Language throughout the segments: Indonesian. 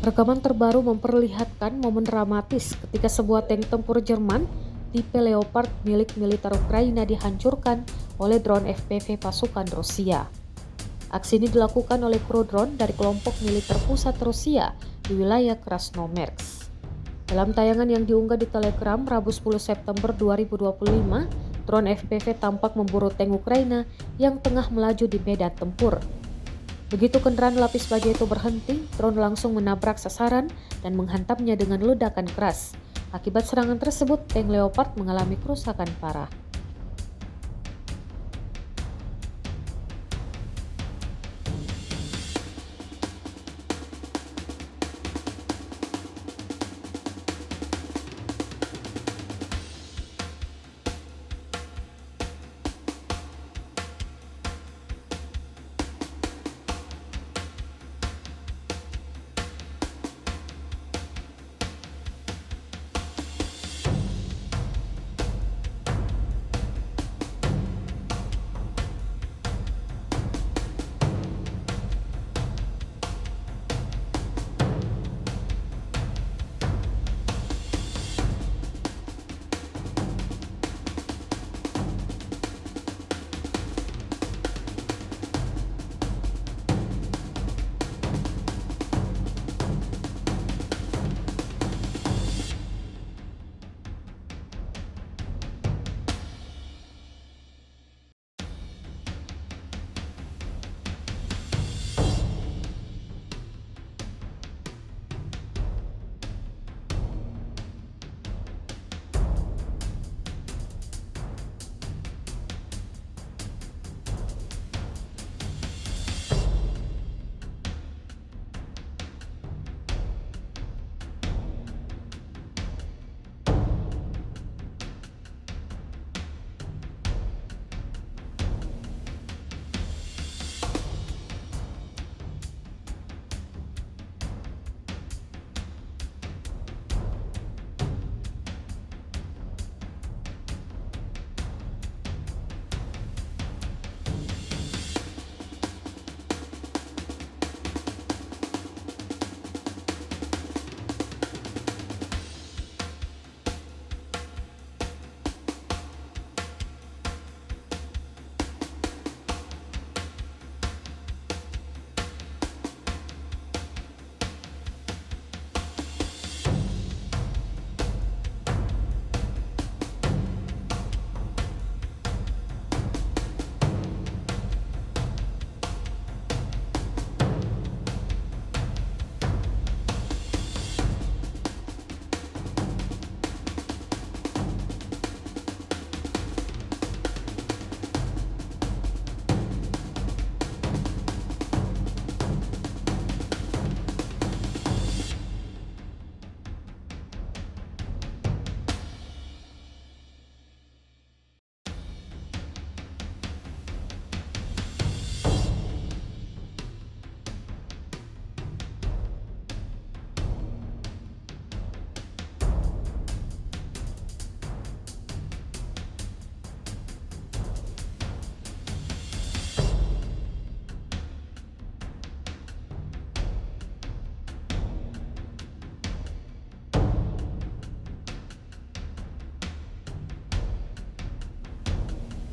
Rekaman terbaru memperlihatkan momen dramatis ketika sebuah tank tempur Jerman tipe Leopard milik militer Ukraina dihancurkan oleh drone FPV pasukan Rusia. Aksi ini dilakukan oleh kru drone dari kelompok militer pusat Rusia di wilayah Krasnomersk. Dalam tayangan yang diunggah di Telegram Rabu 10 September 2025, drone FPV tampak memburu tank Ukraina yang tengah melaju di medan tempur. Begitu kendaraan lapis baja itu berhenti, drone langsung menabrak sasaran dan menghantamnya dengan ledakan keras. Akibat serangan tersebut, tank Leopard mengalami kerusakan parah.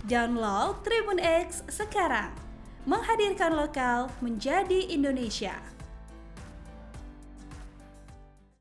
Download Tribun X sekarang, menghadirkan lokal menjadi Indonesia.